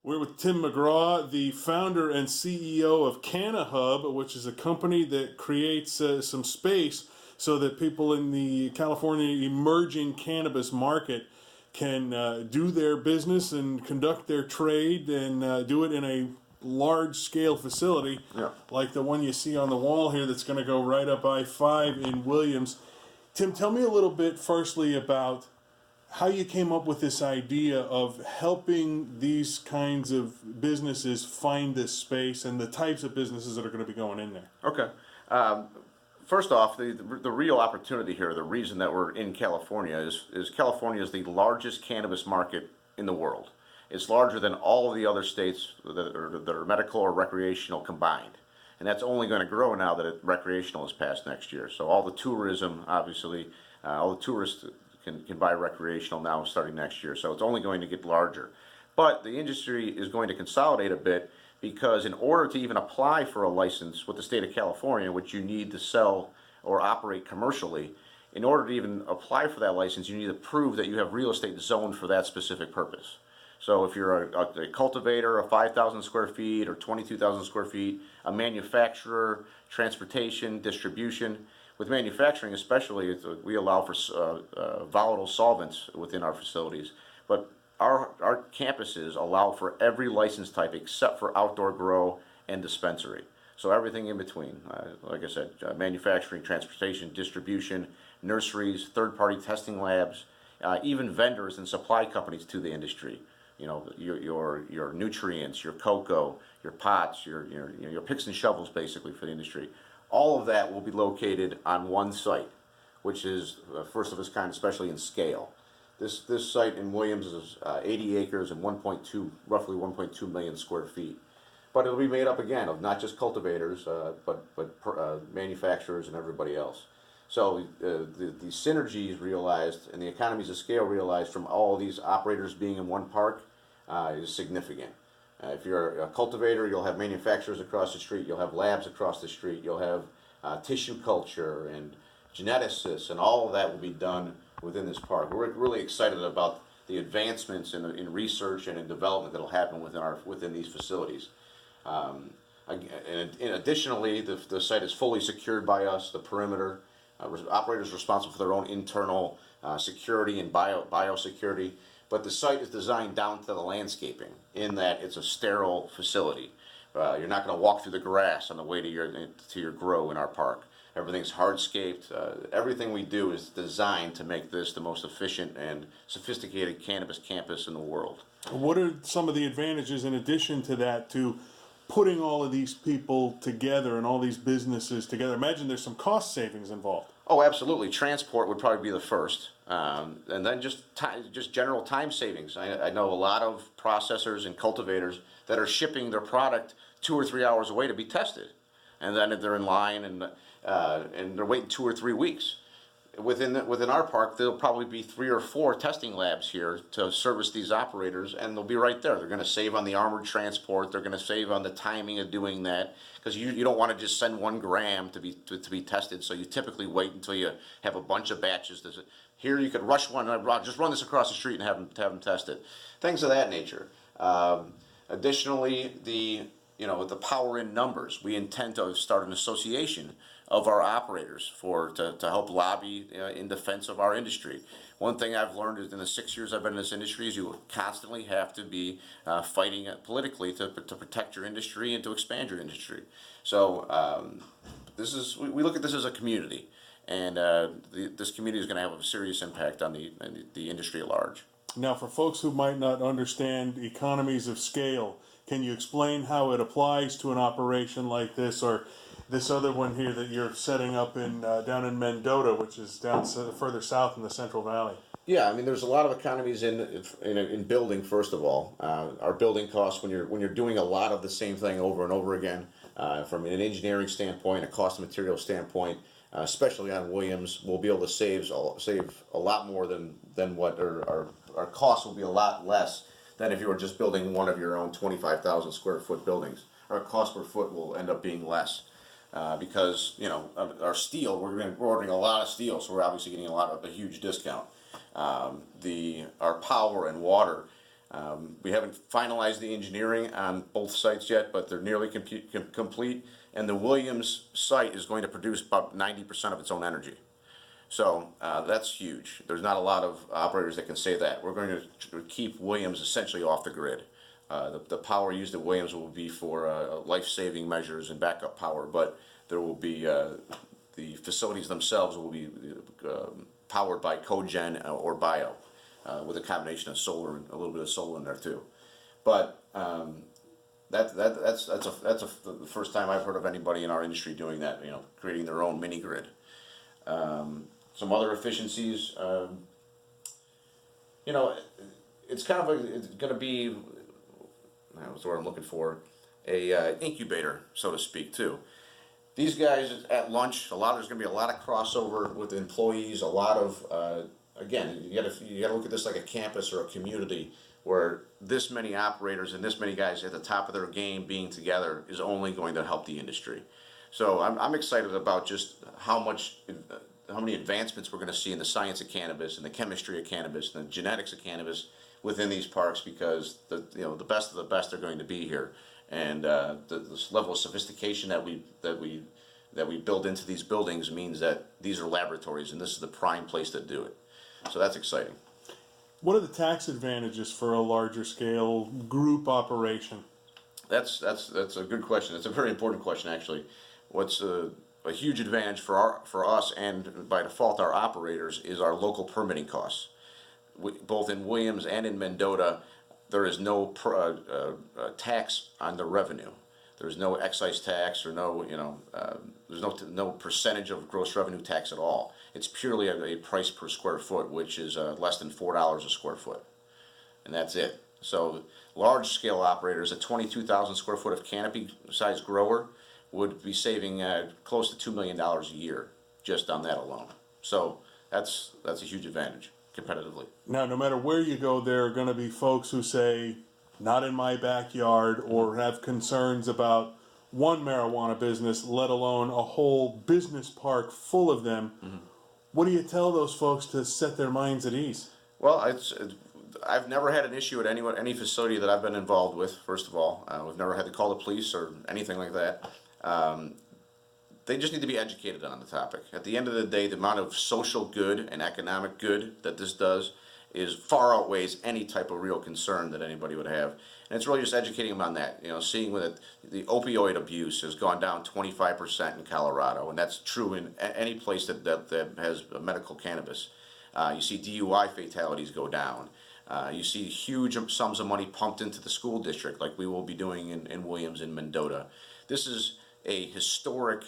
We're with Tim McGraw, the founder and CEO of Canna-Hub, which is a company that creates some space so that people in the California emerging cannabis market can do their business and conduct their trade and do it in a large-scale facility like the one you see on the wall here that's going to go right up I-5 in Williams. Tim, tell me a little bit firstly about how you came up with this idea of helping these kinds of businesses find this space and the types of businesses that are going to be going in there. Okay. First off, the real opportunity here, the reason that we're in California is California is the largest cannabis market in the world. It's larger than all of the other states that are medical or recreational combined. And that's only going to grow now that recreational is passed next year. So all the tourism, obviously, all the tourists can buy recreational now starting next year. So it's only going to get larger. But the industry is going to consolidate a bit because in order to even apply for a license with the state of California, which you need to sell or operate commercially, in order to even apply for that license, you need to prove that you have real estate zoned for that specific purpose. So if you're a cultivator of 5,000 square feet or 22,000 square feet, a manufacturer, transportation, distribution. With manufacturing especially, we allow for volatile solvents within our facilities, but our campuses allow for every license type except for outdoor grow and dispensary. So everything in between, like I said, manufacturing, transportation, distribution, nurseries, third-party testing labs, even vendors and supply companies to the industry. You know, your nutrients, your cocoa, your pots, your picks and shovels basically for the industry. All of that will be located on one site, which is first of its kind, especially in scale. This site in Williams is 80 acres and roughly 1.2 million square feet. But it'll be made up again of not just cultivators, but manufacturers and everybody else. So the synergies realized and the economies of scale realized from all of these operators being in one park is significant. If you're a cultivator, you'll have manufacturers across the street, you'll have labs across the street, you'll have tissue culture and geneticists, and all of that will be done within this park. We're really excited about the advancements in research and in development that will happen within these facilities. And additionally, the site is fully secured by us, the perimeter. Operators are responsible for their own internal security and biosecurity. But the site is designed down to the landscaping in that it's a sterile facility. You're not going to walk through the grass on the way to your grow in our park. Everything's hardscaped. Everything we do is designed to make this the most efficient and sophisticated cannabis campus in the world. What are some of the advantages in addition to that to putting all of these people together and all these businesses together? Imagine there's some cost savings involved. Oh, absolutely. Transport would probably be the first. And then just general time savings. I know a lot of processors and cultivators that are shipping their product 2 or 3 hours away to be tested. And then they're in line and they're waiting 2 or 3 weeks. Within our park, there'll probably be 3 or 4 testing labs here to service these operators, and they'll be right there. They're going to save on the armored transport. They're going to save on the timing of doing that, because you don't want to just send 1 gram to be tested. So you typically wait until you have a bunch of batches. Here you could rush one, just run this across the street and have them tested. Things of that nature. Additionally, the power in numbers. We intend to start an association of our operators to help lobby in defense of our industry. One thing I've learned is in the 6 years I've been in this industry is you constantly have to be fighting politically to protect your industry and to expand your industry. So we look at this as a community, and this community is going to have a serious impact on the industry at large. Now, for folks who might not understand economies of scale, can you explain how it applies to an operation like this, or this other one here that you're setting up down in Mendota, which is down further south in the Central Valley? Yeah, I mean, there's a lot of economies in building. First of all, our building costs when you're doing a lot of the same thing over and over again, from an engineering standpoint, a cost of material standpoint, especially on Williams, we'll be able to save a lot more than what our costs will be a lot less than if you were just building one of your own 25,000 square foot buildings. Our cost per foot will end up being less because our steel, we're ordering a lot of steel, so we're obviously getting a huge discount. Our power and water, We haven't finalized the engineering on both sites yet, but they're nearly complete. And the Williams site is going to produce about 90% of its own energy. So that's huge. There's not a lot of operators that can say that. We're going to keep Williams essentially off the grid. The power used at Williams will be for life-saving measures and backup power, but there will be the facilities themselves will be powered by cogen or bio, with a combination of solar and a little bit of solar in there too. But that's the first time I've heard of anybody in our industry doing that. Creating their own mini grid. Some other efficiencies. It's kind of it's going to be. That's what I'm looking for. A incubator, so to speak, too. These guys at lunch, there's going to be a lot of crossover with employees. A lot of again, you got to look at this like a campus or a community where this many operators and this many guys at the top of their game being together is only going to help the industry. So I'm excited about just how many advancements we're going to see in the science of cannabis and the chemistry of cannabis and the genetics of cannabis within these parks, because the best of the best are going to be here, and this level of sophistication that we build into these buildings means that these are laboratories, and this is the prime place to do it. So that's exciting. What are the tax advantages for a larger scale group operation? That's a good question. It's a very important question, actually. What's a huge advantage for us and by default our operators is our local permitting costs. Both in Williams and in Mendota, there is no tax on the revenue. There's no excise tax or there's no percentage of gross revenue tax at all. It's purely a price per square foot, which is less than $4 a square foot, and that's it. So large scale operators, a 22,000 square foot of canopy size grower would be saving close to $2 million a year just on that alone. So that's a huge advantage competitively. Now, no matter where you go, there are going to be folks who say, not in my backyard, or have concerns about one marijuana business, let alone a whole business park full of them. Mm-hmm. What do you tell those folks to set their minds at ease? Well, I've never had an issue at any facility that I've been involved with, first of all. We've never had to call the police or anything like that. They just need to be educated on the topic. At the end of the day, the amount of social good and economic good that this does is far outweighs any type of real concern that anybody would have. And it's really just educating them on that. Seeing that the opioid abuse has gone down 25% in Colorado, and that's true in any place that has medical cannabis. You see DUI fatalities go down. You see huge sums of money pumped into the school district, like we will be doing in Williams and Mendota. This is a historic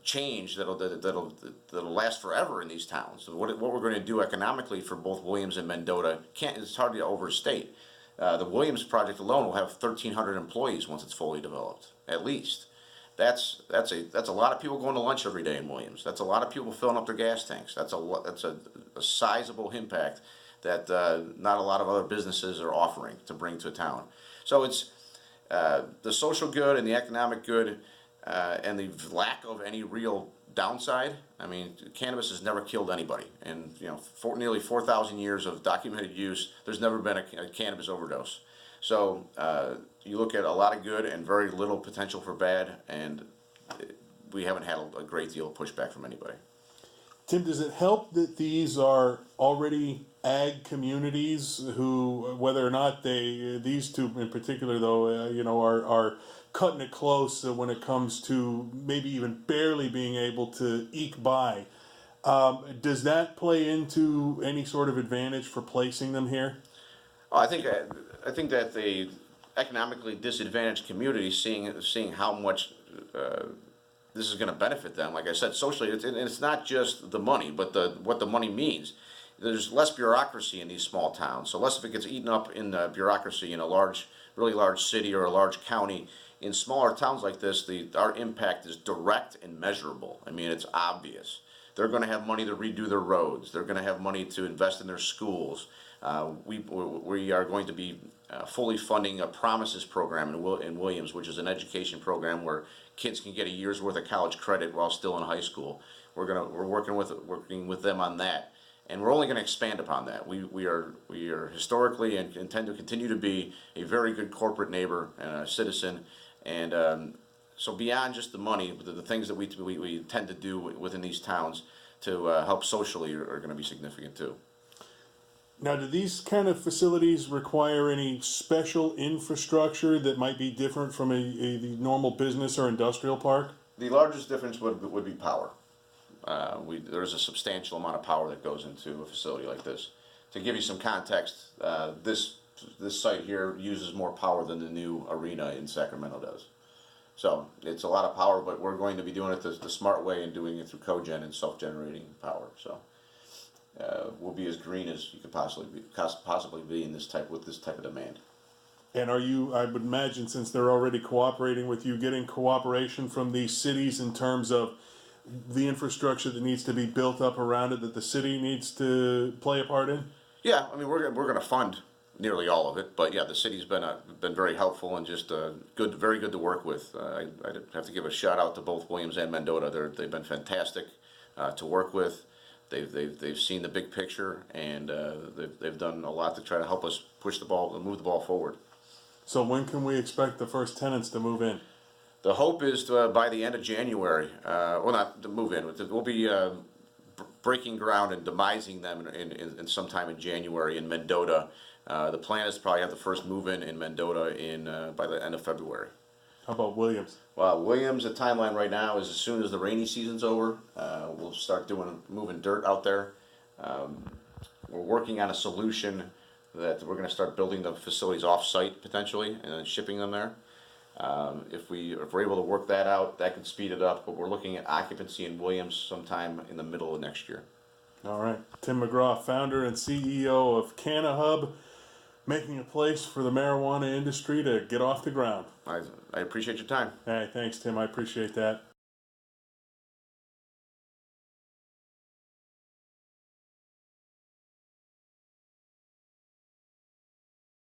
change that'll last forever in these towns. So what we're going to do economically for both Williams and Mendota it's hard to overstate. The Williams project alone will have 1,300 employees once it's fully developed, at least. That's a lot of people going to lunch every day in Williams. That's a lot of people filling up their gas tanks. That's a sizable impact that not a lot of other businesses are offering to bring to a town. So it's the social good and the economic good. And the lack of any real downside. I mean, cannabis has never killed anybody, and for nearly 4,000 years of documented use, there's never been a cannabis overdose. So you look at a lot of good and very little potential for bad, and we haven't had a great deal of pushback from anybody. Tim, does it help that these are already ag communities who, whether or not these two in particular, though, are cutting it close when it comes to maybe even barely being able to eke by? Does that play into any sort of advantage for placing them here? Oh, I think that the economically disadvantaged communities, seeing how much this is going to benefit them. Like I said, socially, it's not just the money, but what the money means. There's less bureaucracy in these small towns, so less of it gets eaten up in the bureaucracy in a really large city or a large county. In smaller towns like this, our impact is direct and measurable. I mean, it's obvious. They're going to have money to redo their roads. They're going to have money to invest in their schools. We are going to be fully funding a Promises program in Williams, which is an education program where kids can get a year's worth of college credit while still in high school. We're working with them on that, and we're only going to expand upon that. We are historically and intend to continue to be a very good corporate neighbor and a citizen, and so beyond just the money, the things that we tend to do within these towns to help socially are going to be significant too. Now, do these kind of facilities require any special infrastructure that might be different from a normal business or industrial park? The largest difference would be power. There's a substantial amount of power that goes into a facility like this. To give you some context, this site here uses more power than the new arena in Sacramento does. So it's a lot of power, but we're going to be doing it the smart way and doing it through cogen and self-generating power. So we'll be as green as you could possibly be in with this type of demand. And are you, I would imagine, since they're already cooperating with you, getting cooperation from these cities in terms of the infrastructure that needs to be built up around it that the city needs to play a part in? Yeah, I mean we're going to fund nearly all of it, but yeah, the city's been very helpful and just very good to work with. I have to give a shout out to both Williams and Mendota. They've been fantastic to work with. They've seen the big picture, and they've done a lot to try to help us move the ball forward. So when can we expect the first tenants to move in? The hope is by the end of January. Well, not to move in. We'll be breaking ground and demising them in sometime in January in Mendota. The plan is to probably have the first move-in in Mendota by the end of February. How about Williams? Well, Williams, the timeline right now is as soon as the rainy season's over, we'll start moving dirt out there. We're working on a solution that we're going to start building the facilities off-site potentially and then shipping them there. If we're able to work that out, that could speed it up. But we're looking at occupancy in Williams sometime in the middle of next year. All right, Tim McGraw, founder and CEO of Canna-Hub, making a place for the marijuana industry to get off the ground. I appreciate your time. Hey, thanks, Tim. I appreciate that.